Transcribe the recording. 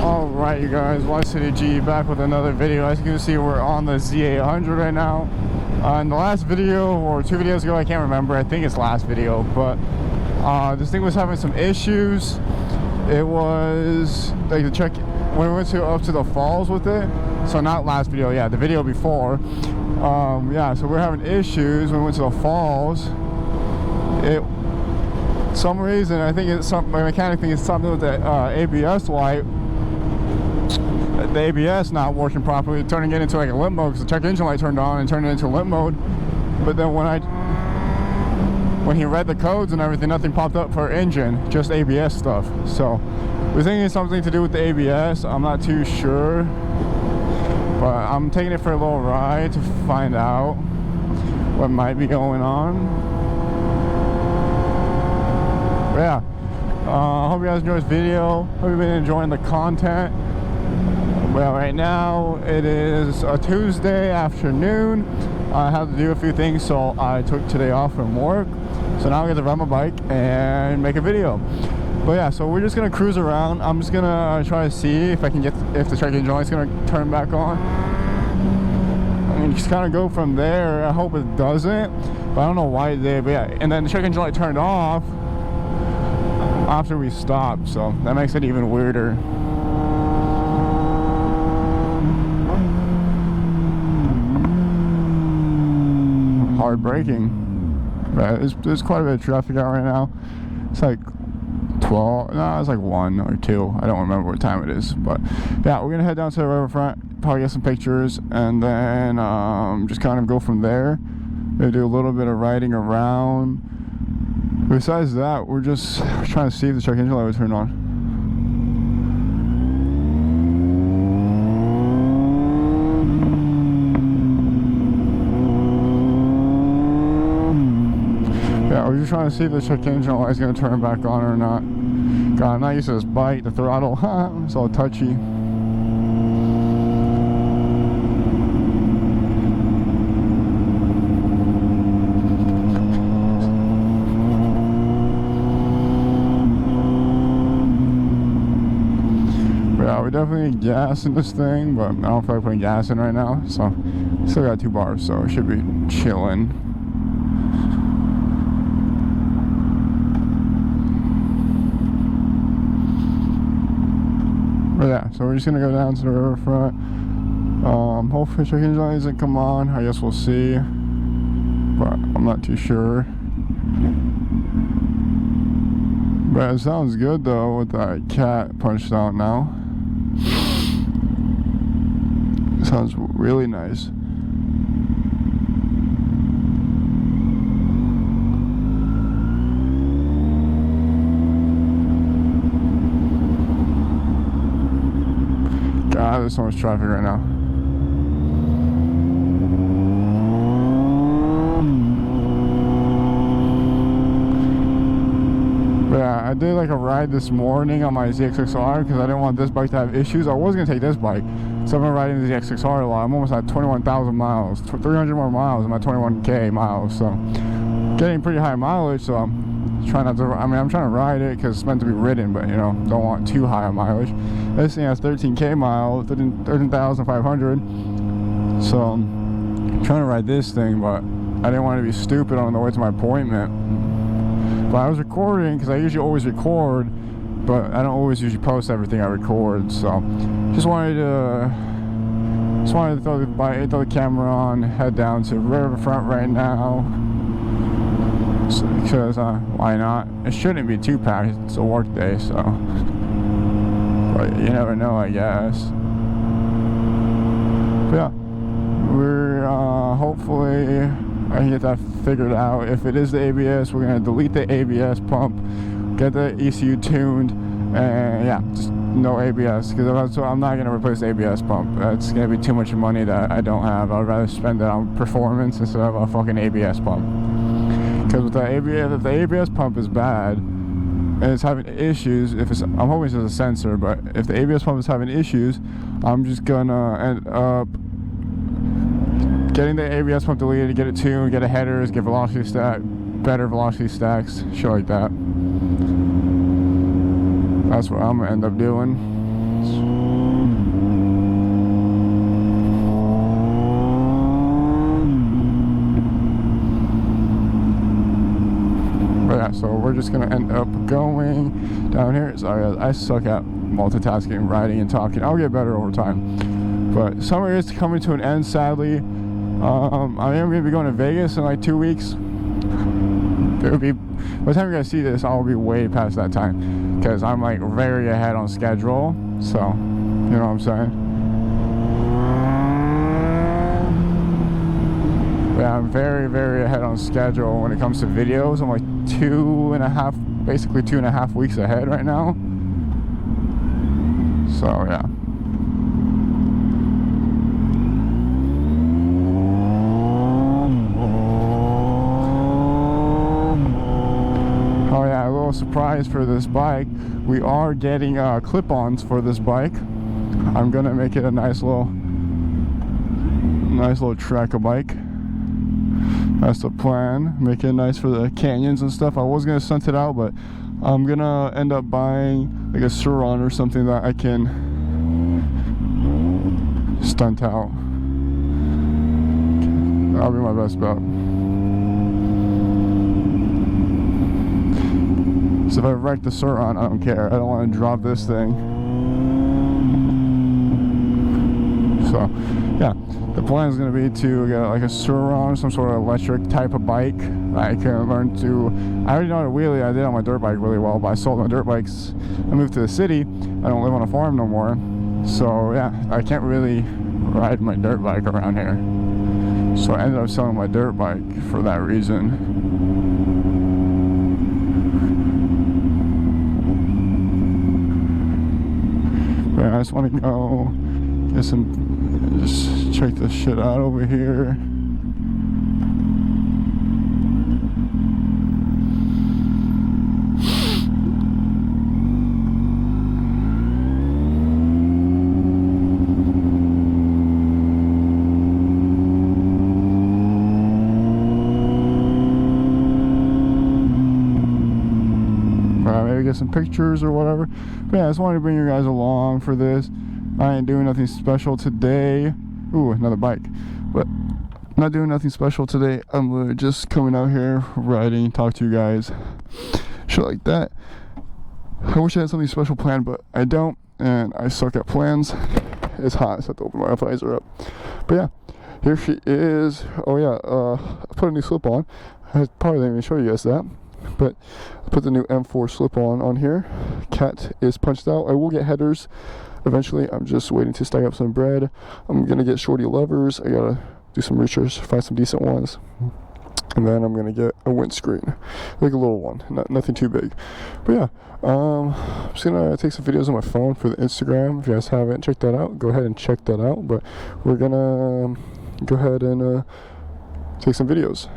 Alright, you guys, Y City G back with another video. As you can see, we're on the Z800 right now. In the last video, or 2 videos ago, I can't remember, I think it's last video, but this thing was having some issues. It was like the check when we went up to the falls with it. So not last video, yeah, the video before. Yeah, so we're having issues when we went to the falls. Some reason, I think it's something, my mechanic thinks it's something with the ABS light. The ABS not working properly, turning it into like a limp mode, because the check engine light turned on and turned it into limp mode. But then when he read the codes and everything, nothing popped up for engine, just ABS stuff. So we're thinking it's something to do with the ABS. I'm not too sure, but I'm taking it for a little ride to find out what might be going on. But yeah, hope you guys enjoyed this video. Hope you've been enjoying the content. Well, right now it is a Tuesday afternoon. I had to do a few things, so I took today off from work. So now I get to ride my bike and make a video. But yeah, so we're just gonna cruise around. I'm just gonna try to see if I can if the check engine light's gonna turn back on. I mean, just kind of go from there. I hope it doesn't, but I don't know why it did. But yeah, and then the check engine light turned off after we stopped, so that makes it even weirder. Hard braking. But there's quite a bit of traffic out right now. It's like 12, no, it's like 1 or 2. I don't remember what time it is. But yeah, we're gonna head down to the riverfront, probably get some pictures, and then just kind of go from there. Maybe do a little bit of riding around. Besides that, we're just trying to see if the check engine light will turn on. Yeah, we're just trying to see if the check engine light is going to turn back on or not. God, I'm not used to this bike, the throttle, it's all touchy. We definitely need gas in this thing, but I don't feel like putting gas in right now, so still got 2 bars, so it should be chilling. But yeah, so we're just gonna go down to the riverfront. Hopefully check engine light doesn't come on. I guess we'll see, but I'm not too sure. But it sounds good though with that cat punched out now. Sounds really nice. God, there's so much traffic right now. Yeah, I did like a ride this morning on my Z800 because I didn't want this bike to have issues. I was going to take this bike, so I've been riding the Z800 a lot. I'm almost at 21,000 miles, 300 more miles in my 21k miles, so getting pretty high mileage. So I'm trying not to, I mean, I'm trying to ride it because it's meant to be ridden, but you know, don't want too high a mileage. This thing has 13k miles, 13,500, so I'm trying to ride this thing, but I didn't want to be stupid on the way to my appointment. But I was recording because I usually always record, but I don't always usually post everything I record. So just wanted to throw the camera on, head down to riverfront right now. Because why not? It shouldn't be too packed. It's a work day, so. But you never know, I guess. But yeah, we're hopefully. I can get that figured out. If it is the ABS, we're gonna delete the ABS pump, get the ECU tuned, and yeah, just no ABS, because I'm not gonna replace the ABS pump. That's gonna be too much money that I don't have. I'd rather spend it on performance instead of a fucking ABS pump. Because with the ABS, if the ABS pump is bad and it's having issues, I'm hoping it's just a sensor, but if the ABS pump is having issues, I'm just gonna end up getting the ABS pump deleted, get it tuned, get a headers, get velocity stack, better velocity stacks, shit like that. That's what I'm gonna end up doing. we're just gonna end up going down here. Sorry, I suck at multitasking, writing, and talking. I'll get better over time. But summer is coming to an end, sadly. I am gonna be going to Vegas in like 2 weeks. It would be, by the time you guys see this, I'll be way past that time, because I'm like very ahead on schedule. So, you know what I'm saying? Yeah, I'm very ahead on schedule when it comes to videos. I'm like 2.5, basically 2.5 weeks ahead right now. So yeah. Oh yeah, a little surprise for this bike. We are getting clip-ons for this bike. I'm gonna make it a nice little tracker bike. That's the plan. Make it nice for the canyons and stuff. I was gonna stunt it out, but I'm gonna end up buying like a Suron or something that I can stunt out. That'll be my best bet. So if I wreck the Suron, I don't care. I don't want to drop this thing. So yeah, the plan is going to be to get like a Suron, some sort of electric type of bike. I can learn to, I already know how to wheelie. I did on my dirt bike really well, but I sold my dirt bikes. I moved to the city. I don't live on a farm no more. So yeah, I can't really ride my dirt bike around here. So I ended up selling my dirt bike for that reason. But I just want to go get some, just check this shit out over here. Maybe get some pictures or whatever. But yeah, I just wanted to bring you guys along for this. I ain't doing nothing special today. Ooh, another bike. But not doing nothing special today. I'm just coming out here, riding, talk to you guys, shit like that. I wish I had something special planned, but I don't, and I suck at plans. It's hot, so I have to open my visor up. But yeah, here she is. Oh yeah, I put a new slip on. I probably didn't even show you guys that, but I put the new M4 slip on here. Cat is punched out. I will get headers eventually. I'm just waiting to stack up some bread. I'm gonna get shorty levers. I gotta do some research, find some decent ones, and then I'm gonna get a windscreen, like a little one, nothing too big. But yeah, I'm just gonna take some videos on my phone for the Instagram. If you guys haven't checked that out, go ahead and check that out. But we're gonna go ahead and take some videos.